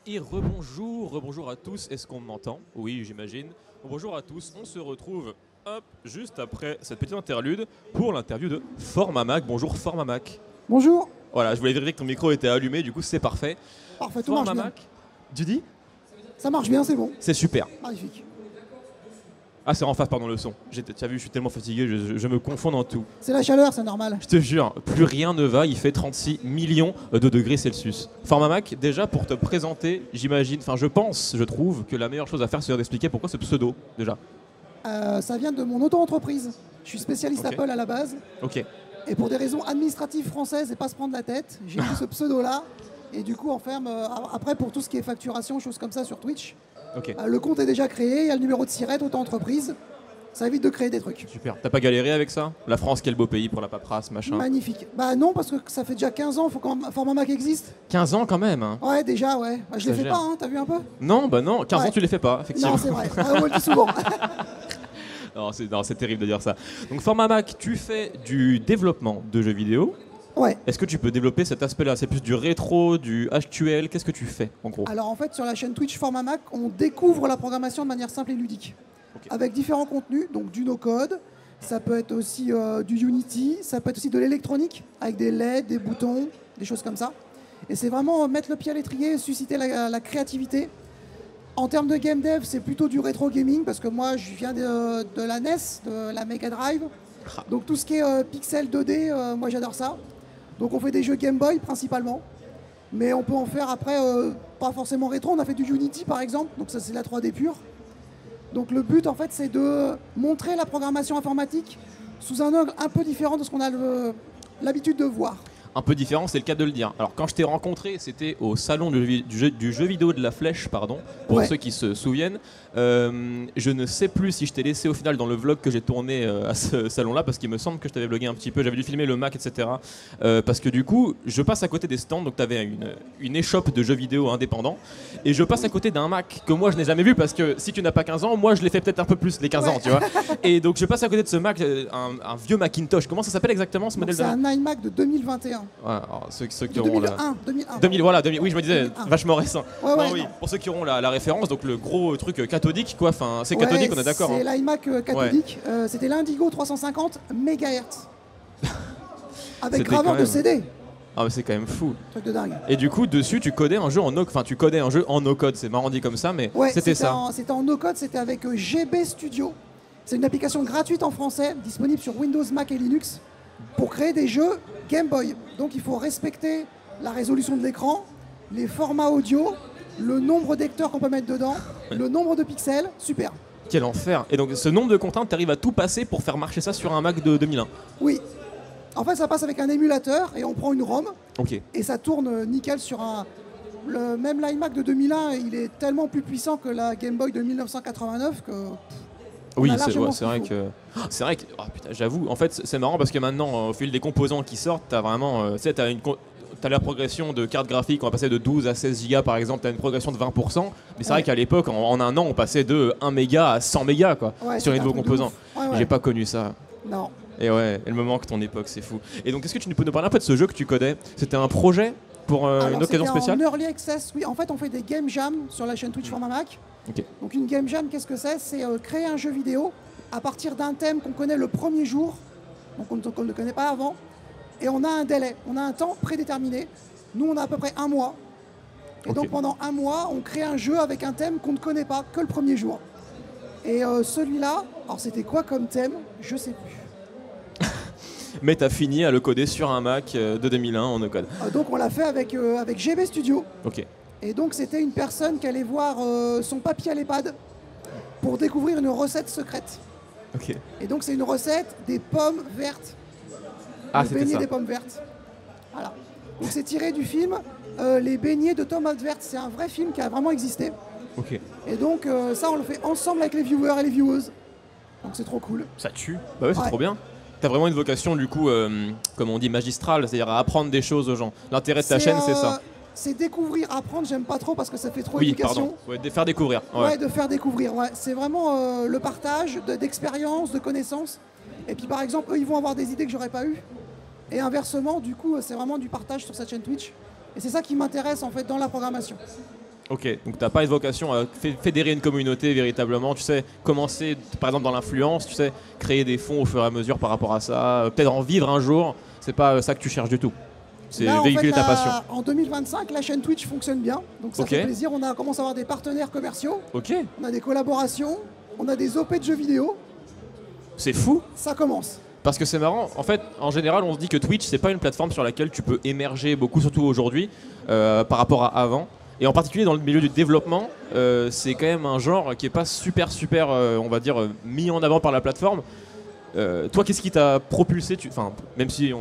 Et rebonjour à tous. Est-ce qu'on m'entend? Oui, j'imagine. Bonjour à tous. On se retrouve juste après cette petite interlude pour l'interview de Formamac. Bonjour Formamac. Bonjour. Voilà, je voulais vérifier que ton micro était allumé, du coup c'est parfait. Parfait, tout marche bien. Formamac, tu dis? Ça marche bien, c'est bon. C'est super. Magnifique. Ah, c'est en face, pardon, le son. Tu as vu, je suis tellement fatigué, je me confonds dans tout. C'est la chaleur, c'est normal. Je te jure, plus rien ne va, il fait 36 millions de degrés Celsius. Formamac, déjà pour te présenter, j'imagine, enfin je trouve que la meilleure chose à faire c'est d'expliquer pourquoi ce pseudo, déjà. Ça vient de mon auto-entreprise. Je suis spécialiste Ok. Apple à la base. Ok. Et pour des raisons administratives françaises et pas se prendre la tête, j'ai pris ce pseudo-là. Et du coup, on ferme. Après, pour tout ce qui est facturation, choses comme ça sur Twitch, Ok. le compte est déjà créé. Il y a le numéro de SIRET, auto-entreprise. Ça évite de créer des trucs. Super. T'as pas galéré avec ça? La France, quel beau pays pour la paperasse, machin. Magnifique. Bah non, parce que ça fait déjà 15 ans, faut quand Formamac existe. 15 ans quand même, hein. Ouais, déjà, ouais. Bah, je les Ça fais gère. pas, hein, t'as vu un peu? Non, bah non, 15 Ouais. ans tu les fais pas, effectivement. Non, c'est vrai. On me le dit souvent. Non, c'est terrible de dire ça. Donc Formamac, tu fais du développement de jeux vidéo. Ouais. Est-ce que tu peux développer cet aspect-là? C'est plus du rétro, du HQL, qu'est-ce que tu fais en gros? Alors en fait, sur la chaîne Twitch Formamac, on découvre la programmation de manière simple et ludique. Ok. Avec différents contenus, donc du no-code, ça peut être aussi du Unity, ça peut être aussi de l'électronique, avec des LED, des boutons, des choses comme ça. Et c'est vraiment mettre le pied à l'étrier, susciter la créativité. En termes de game dev, c'est plutôt du rétro gaming, parce que moi, je viens de la NES, de la Mega Drive. Donc tout ce qui est pixel 2D, moi j'adore ça. Donc on fait des jeux Game Boy principalement. Mais on peut en faire après, pas forcément rétro. On a fait du Unity par exemple, donc ça c'est la 3D pure. Donc le but en fait c'est de montrer la programmation informatique sous un angle un peu différent de ce qu'on a l'habitude de voir. Un peu différent, c'est le cas de le dire. Alors quand je t'ai rencontré, c'était au salon du jeu vidéo de la Flèche, pardon, pour Ouais. ceux qui se souviennent. Je ne sais plus si je t'ai laissé au final dans le vlog que j'ai tourné à ce salon-là, parce qu'il me semble que je t'avais vlogué un petit peu, j'avais dû filmer le Mac, etc. Parce que du coup, je passe à côté des stands, donc tu avais une échoppe de jeux vidéo indépendants, et je passe à côté d'un Mac que moi je n'ai jamais vu, parce que si tu n'as pas 15 ans, moi je l'ai fait peut-être un peu plus les 15 ans, Ouais. tu vois. Et donc je passe à côté de ce Mac, un vieux Macintosh. Comment ça s'appelle exactement ce Donc, modèle c'est de Mac? un iMac de 2021. Ouais, alors, ceux qui De auront la... 2001. 2000, voilà, oui, je me disais, 2001. vachement récent. Ouais, Non, ouais, oui, non. pour ceux qui auront la référence, donc le gros truc cathodique, quoi, enfin, c'est cathodique, Ouais, on est d'accord. C'est Hein. l'iMac cathodique. C'était l'Indigo 350 MHz. Avec C'était graveur quand de même- CD. Ah, mais c'est quand même fou. Truc de dingue. Et du coup, dessus, tu codais un jeu en no, enfin, tu codais un jeu en no-code, c'est marrant dit comme ça, mais Ouais, c'était ça. C'était en no-code, c'était avec GB Studio. C'est une application gratuite en français, disponible sur Windows, Mac et Linux, pour créer des jeux Game Boy. Donc il faut respecter la résolution de l'écran, les formats audio, le nombre d'acteurs qu'on peut mettre dedans, le nombre de pixels, super. Quel enfer. Et donc, ce nombre de contraintes, t'arrives à tout passer pour faire marcher ça sur un Mac de 2001. Oui. En fait, ça passe avec un émulateur et on prend une ROM Ok. et ça tourne nickel sur un... Même l'iMac de 2001, il est tellement plus puissant que la Game Boy de 1989 que... Oui, a c'est largement ouais, ce c'est vrai qu'il que. C'est vrai que. Oh, putain, j'avoue, en fait, c'est marrant parce que maintenant, au fil des composants qui sortent, t'as vraiment. Tu sais, t'as la progression de carte graphique, on va passer de 12 à 16 gigas par exemple, t'as une progression de 20%. Mais c'est vrai Ouais. qu'à l'époque, en un an, on passait de 1 méga à 100 mégas, quoi, Ouais, sur les c'était un nouveaux truc de composants. ouf. Ouais, ouais. J'ai pas connu ça. Non. Et ouais, elle me manque ton époque, c'est fou. Et donc, est-ce que tu peux nous parler un peu de ce jeu que tu codais? C'était un projet pour Alors, une occasion c'était spéciale? en early access, oui. En fait, on fait des game jams sur la chaîne Twitch Formamac. Ok. Donc, une game jam, qu'est-ce que c'est? C'est créer un jeu vidéo à partir d'un thème qu'on connaît le premier jour, donc on ne le connaît pas avant, et on a un délai, on a un temps prédéterminé. Nous, on a à peu près un mois. Et Ok. donc, pendant un mois, on crée un jeu avec un thème qu'on ne connaît pas que le premier jour. Et celui-là, alors c'était quoi comme thème? Je sais plus. Mais t'as fini à le coder sur un Mac de 2001 en no-code. Donc, on l'a fait avec GB Studio. Ok. Et donc c'était une personne qui allait voir son papy à l'EHPAD pour découvrir une recette secrète. Ok. Et donc c'est une recette des pommes vertes. Ah, Le c'était beignet ça. des pommes vertes. Voilà. Donc c'est tiré du film Les beignets de tomates vertes. C'est un vrai film qui a vraiment existé. Ok. Et donc ça on le fait ensemble avec les viewers et les viewers. Donc c'est trop cool. Ça tue. Bah ouais, c'est Ouais. trop bien. T'as vraiment une vocation, du coup, comme on dit, magistrale, c'est-à-dire à apprendre des choses aux gens. L'intérêt de ta chaîne, c'est ça. C'est découvrir, apprendre, j'aime pas trop parce que ça fait trop Oui, éducation. pardon. Ouais, faire découvrir. Ouais. Ouais, de faire découvrir. Ouais. C'est vraiment le partage d'expériences, de connaissances. Et puis par exemple, eux, ils vont avoir des idées que j'aurais pas eues. Et inversement, du coup, c'est vraiment du partage sur cette chaîne Twitch. Et c'est ça qui m'intéresse en fait dans la programmation. Ok, donc t'as pas une vocation à fédérer une communauté véritablement, tu sais, commencer par exemple dans l'influence, tu sais, créer des fonds au fur et à mesure par rapport à ça, peut-être en vivre un jour, c'est pas ça que tu cherches du tout. C'est Là, véhiculer ta passion. En 2025, la chaîne Twitch fonctionne bien, donc ça Ok. fait plaisir. On a commencé à avoir des partenaires commerciaux, Ok, on a des collaborations, on a des OP de jeux vidéo, c'est fou. ça commence. Parce que c'est marrant, en fait, en général, on se dit que Twitch, c'est pas une plateforme sur laquelle tu peux émerger beaucoup, surtout aujourd'hui, par rapport à avant. Et en particulier dans le milieu du développement, c'est quand même un genre qui est pas super, on va dire, mis en avant par la plateforme. Toi, qu'est-ce qui t'a propulsé Enfin, même si je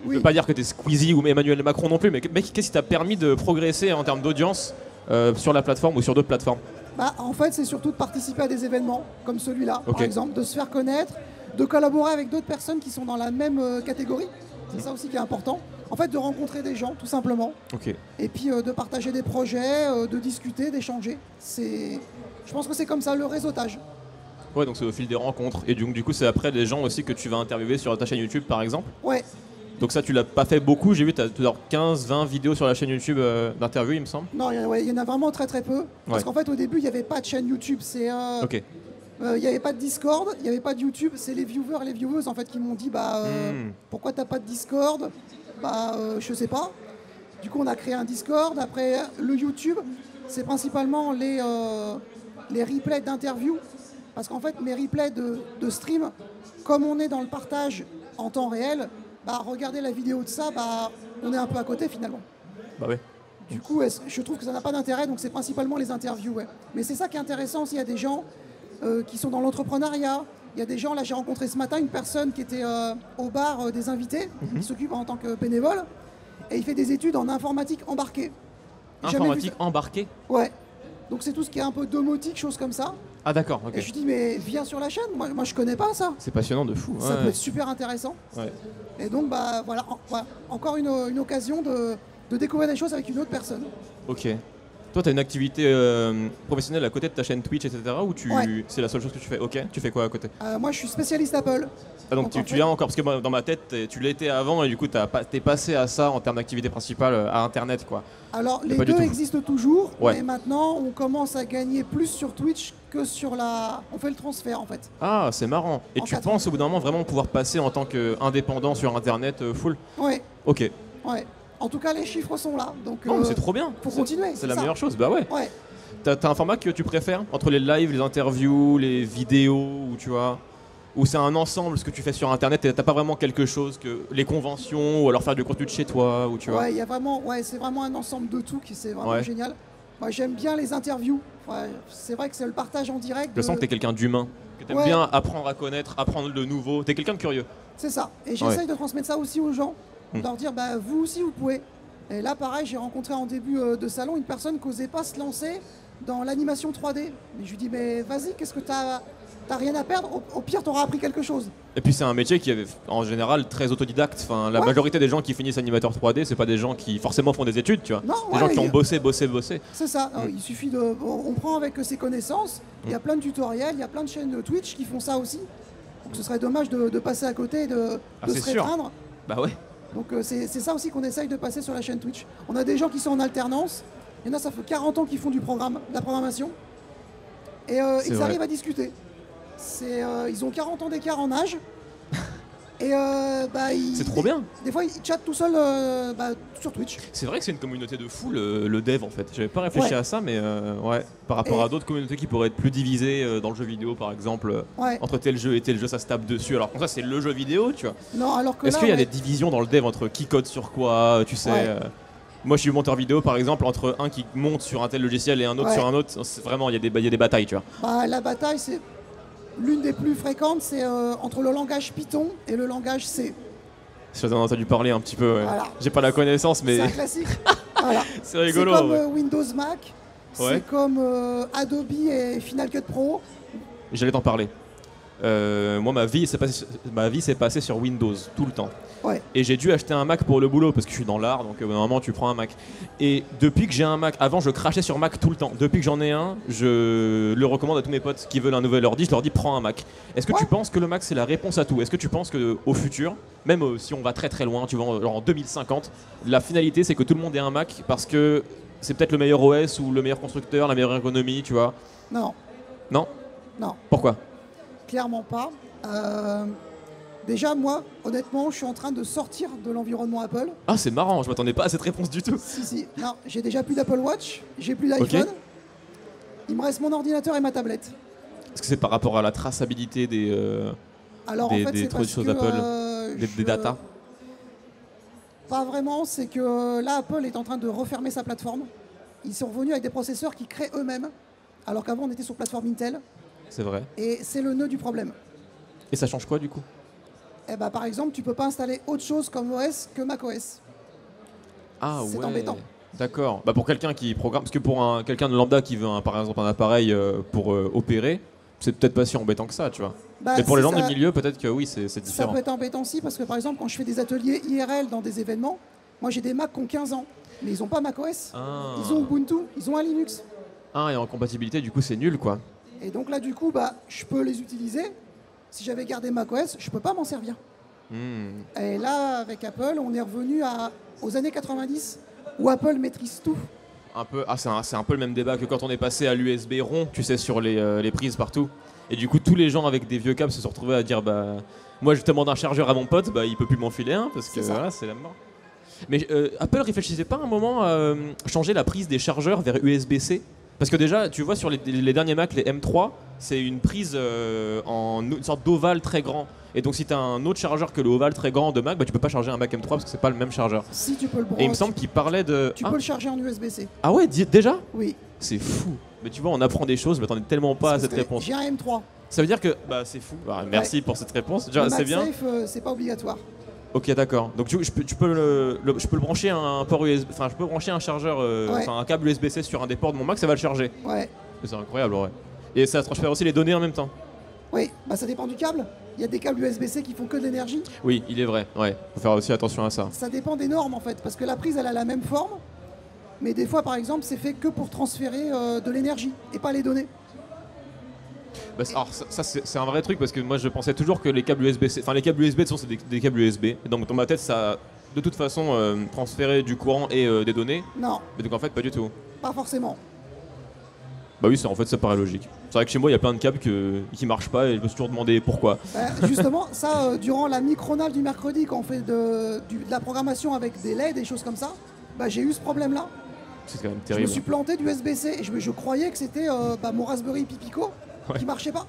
ne veux pas dire que t'es Squeezie ou Emmanuel Macron non plus, mais qu'est-ce qui t'a permis de progresser en termes d'audience sur la plateforme ou sur d'autres plateformes? Bah, en fait, c'est surtout de participer à des événements comme celui-là, Ok. par exemple, de se faire connaître, de collaborer avec d'autres personnes qui sont dans la même catégorie. C'est ça aussi qui est important. En fait, de rencontrer des gens, tout simplement. Ok. Et puis de partager des projets, de discuter, d'échanger. Je pense que c'est comme ça, le réseautage. Ouais, donc c'est au fil des rencontres. Et donc, du coup, c'est après des gens aussi que tu vas interviewer sur ta chaîne YouTube, par exemple. Ouais. Donc ça, tu l'as pas fait beaucoup. J'ai vu, tu as 15-20 vidéos sur la chaîne YouTube d'interview, il me semble. Non, il y en a vraiment très très peu. Parce qu'en fait, au début, il n'y avait pas de chaîne YouTube. Ok. Il n'y avait pas de Discord, il n'y avait pas de YouTube. C'est les viewers et les viewers en fait qui m'ont dit pourquoi t'as pas de Discord? Je sais pas. Du coup, on a créé un Discord. Après, le YouTube, c'est principalement les replays d'interviews. Parce qu'en fait, mes replays de stream, comme on est dans le partage en temps réel, regarder la vidéo de ça, on est un peu à côté finalement. Bah ouais. Du coup, je trouve que ça n'a pas d'intérêt, donc c'est principalement les interviews. Ouais. Mais c'est ça qui est intéressant aussi, il y a des gens qui sont dans l'entrepreneuriat. Il y a des gens, là j'ai rencontré ce matin une personne qui était au bar des invités, qui s'occupe en tant que bénévole, et il fait des études en informatique embarquée. Informatique embarquée? Ouais. Donc c'est tout ce qui est un peu domotique, choses comme ça. Ah d'accord, ok. Et je lui dis mais viens sur la chaîne, moi je connais pas ça. C'est passionnant de fou. Ça peut être super intéressant. Ouais. Et donc voilà, encore une occasion de découvrir des choses avec une autre personne. Ok. Toi, tu as une activité professionnelle à côté de ta chaîne Twitch, etc. Ou c'est la seule chose que tu fais? Ok. Tu fais quoi à côté? Moi je suis spécialiste Apple. Ah, donc tu y as encore, parce que moi, dans ma tête, tu l'étais avant et du coup, t'es passé à ça en termes d'activité principale, à Internet, quoi. Alors les pas du deux tout. existent toujours, Ouais. mais maintenant on commence à gagner plus sur Twitch que sur la... On fait le transfert en fait. Ah, c'est marrant. Et En tu 4 penses au bout d'un moment vraiment pouvoir passer en tant qu'indépendant sur Internet full? Ouais, Ok. ouais. En tout cas les chiffres sont là, donc Non, mais c'est trop bien. faut continuer. C'est la ça. meilleure chose, bah ouais. Ouais. T'as un format que tu préfères entre les lives, les interviews, les vidéos, ou tu vois, ou c'est un ensemble ce que tu fais sur Internet et t'as pas vraiment quelque chose que les conventions ou alors faire du contenu de chez toi ou tu vois. Ouais, il y a vraiment, c'est vraiment un ensemble de tout qui c'est vraiment Ouais. génial. Moi j'aime bien les interviews. Ouais, c'est vrai que c'est le partage en direct. Je sens que t'es quelqu'un d'humain, que t'aimes Ouais. bien apprendre à connaître, apprendre de nouveau. T'es quelqu'un de curieux. C'est ça. Et j'essaye de transmettre ça aussi aux gens, de leur dire vous aussi vous pouvez. Et là pareil, j'ai rencontré en début de salon une personne qui n'osait pas se lancer dans l'animation 3D. Mais je lui dis mais vas-y, qu'est-ce que t'as rien à perdre, au pire t'auras appris quelque chose. Et puis c'est un métier qui est en général très autodidacte. Enfin, la Ouais. majorité des gens qui finissent animateur 3D, c'est pas des gens qui forcément font des études, tu vois. Non, Des gens qui ont bossé. C'est ça, il suffit on prend avec ses connaissances, il y a plein de tutoriels, il y a plein de chaînes de Twitch qui font ça aussi. Donc ce serait dommage de passer à côté et de c'est se sûr. restreindre. Bah ouais. Donc c'est ça aussi qu'on essaye de passer sur la chaîne Twitch. On a des gens qui sont en alternance, il y en a ça fait 40 ans qu'ils font de la programmation, et ils vrai. arrivent à discuter. Ils ont 40 ans d'écart en âge, et C'est trop bien. Des fois ils chattent tout seuls sur Twitch. C'est vrai que c'est une communauté de fou, le dev en fait. J'avais pas réfléchi Ouais. à ça, mais ouais, par rapport Et- à d'autres communautés qui pourraient être plus divisées dans le jeu vidéo par exemple, Ouais. entre tel jeu et tel jeu ça se tape dessus, alors que ça c'est le jeu vidéo, tu vois. Non, alors que Est-ce là, qu'il y a ouais. des divisions dans le dev entre qui code sur quoi, tu sais Ouais. Moi je suis monteur vidéo par exemple, entre un qui monte sur un tel logiciel et un autre Ouais. sur un autre, vraiment il y a des batailles, tu vois. La bataille, c'est l'une des plus fréquentes, c'est entre le langage Python et le langage C. J'en ai entendu parler un petit peu, ouais. Voilà. J'ai pas la connaissance mais C'est un classique. Voilà. c'est rigolo. C'est comme ouais. Windows Mac, Ouais. c'est comme Adobe et Final Cut Pro. J'allais t'en parler. Moi ma vie s'est passée sur Windows tout le temps. Ouais. Et j'ai dû acheter un Mac pour le boulot parce que je suis dans l'art, donc normalement tu prends un Mac. Et depuis que j'ai un Mac, avant je crachais sur Mac tout le temps. Depuis que j'en ai un, je le recommande à tous mes potes qui veulent un nouvel ordi. Je leur dis prends un Mac. Est-ce que Ouais. tu penses que le Mac c'est la réponse à tout? Est-ce que tu penses qu'au futur, même si on va très très loin, tu vois, genre en 2050, la finalité c'est que tout le monde ait un Mac parce que c'est peut-être le meilleur OS ou le meilleur constructeur, la meilleure ergonomie, tu vois? Non, Non? non, Pourquoi? clairement pas. Déjà, moi, honnêtement, je suis en train de sortir de l'environnement Apple. Ah, c'est marrant, je m'attendais pas à cette réponse du tout. Si, non, j'ai déjà plus d'Apple Watch, j'ai plus d'iPhone. Ok. Il me reste mon ordinateur et ma tablette. Est-ce que c'est par rapport à la traçabilité Alors des en fait, c'est trucs parce choses que Apple, des datas? Pas vraiment, c'est que là, Apple est en train de refermer sa plateforme. Ils sont revenus avec des processeurs qu'ils créent eux-mêmes, alors qu'avant on était sur plateforme Intel, C'est vrai. et c'est le nœud du problème. Et ça change quoi du coup? Eh ben, par exemple, tu peux pas installer autre chose comme OS que macOS. Ah C'est ouais. embêtant. D'accord. Bah pour quelqu'un qui programme, parce que pour quelqu'un de lambda qui veut par exemple un appareil pour opérer, c'est peut-être pas si embêtant que ça, tu vois. Bah, Mais pour les si gens ça- du milieu, peut-être que oui, c'est Ça différent. peut être embêtant aussi parce que par exemple, quand je fais des ateliers IRL dans des événements, moi j'ai des Mac qui ont 15 ans, mais ils ont pas macOS. Ah. Ils ont Ubuntu, ils ont un Linux. Ah, et en compatibilité, du coup, c'est nul quoi. Et donc là, du coup, bah, je peux les utiliser. Si j'avais gardé macOS, je peux pas m'en servir. Hmm. Et là, avec Apple, on est revenu aux années 90 où Apple maîtrise tout. Un peu, c'est un peu le même débat que quand on est passé à l'USB rond, tu sais, sur les prises partout. Et du coup, tous les gens avec des vieux câbles se sont retrouvés à dire bah, moi je demande un chargeur à mon pote, bah il peut plus m'en filer un parce que C'est ça. voilà, c'est la mort. Mais Apple réfléchissait pas un moment à changer la prise des chargeurs vers USB-C? Parce que déjà, tu vois, sur les derniers Mac, les M3, c'est une prise en une sorte d'ovale très grand. Et donc, si tu as un autre chargeur que le ovale très grand de Mac, bah, tu peux pas charger un Mac M3 parce que c'est pas le même chargeur. Si tu peux le Et il brancher, me semble qu'il parlait de. tu Ah, peux le charger en USB-C. ah ouais, déjà? Oui. C'est fou. Mais tu vois, on apprend des choses, je m'attendais tellement pas à Parce cette que réponse. J'ai un M3. Ça veut dire que. Bah, c'est fou. Bah, merci pour cette réponse. Déjà, Le c'est bien. MagSafe, c'est pas obligatoire. Ok, d'accord. Donc, je peux le brancher un port USB. Enfin, je peux brancher un chargeur, Ouais. enfin, un câble USB-C sur un des ports de mon Mac, ça va le charger. Ouais. C'est incroyable, ouais. Et ça transfère aussi les données en même temps. Oui, bah ça dépend du câble. Il y a des câbles USB-C qui font que de l'énergie. Oui, il est vrai. Ouais, faut faire aussi attention à ça. Ça dépend des normes en fait, parce que la prise elle a la même forme, mais des fois par exemple c'est fait que pour transférer de l'énergie et pas les données. Bah, alors ça, c'est un vrai truc parce que moi je pensais toujours que les câbles USB-C, enfin les câbles USB de toute façon, c'est des câbles USB. Et donc dans ma tête ça a de toute façon transféré du courant et des données. Non, Mais donc en fait pas du tout. pas forcément. Bah oui, en fait ça paraît logique. C'est vrai que chez moi il y a plein de câbles qui marchent pas et je me suis toujours demandé pourquoi. Bah, justement, ça, durant la micronale du mercredi, quand on fait de la programmation avec des LED et des choses comme ça, bah, j'ai eu ce problème-là. C'est quand même Je terrible. me suis planté du USB-C et je croyais que c'était bah, mon Raspberry Pi Pico Ouais. qui marchait pas.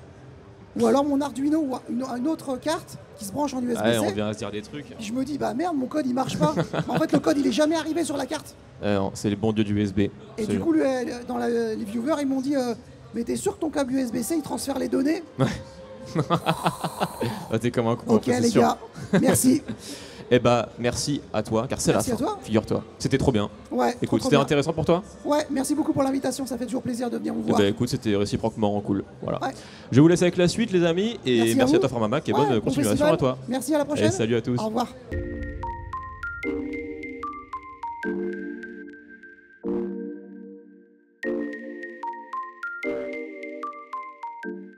Ou alors mon Arduino ou une autre carte qui se branche en USB-C. Ouais, on vient à se dire des trucs. Puis je me dis, bah merde, mon code il marche pas. En fait, le code il est jamais arrivé sur la carte. Non, c'est les bons dieux du USB. Et du coup, dans les viewers, ils m'ont dit, mais t'es sûr que ton câble USB-C il transfère les données? Ah, t'es comme un con. Ok, c'est les sûr. gars, merci. Eh bah merci à toi, car c'est la Merci à fin. toi. Figure-toi. C'était trop bien. Ouais, Écoute, trop c'était bien. intéressant pour toi? Ouais, merci beaucoup pour l'invitation, ça fait toujours plaisir de venir vous Eh voir. ben, écoute, c'était réciproquement cool. Voilà. Ouais. Je vous laisse avec la suite, les amis, et Merci à merci à vous. toi, Pharmamac, et Ouais, bonne bon continuation festival. à toi. Merci, à la prochaine. Et salut à tous. Au revoir.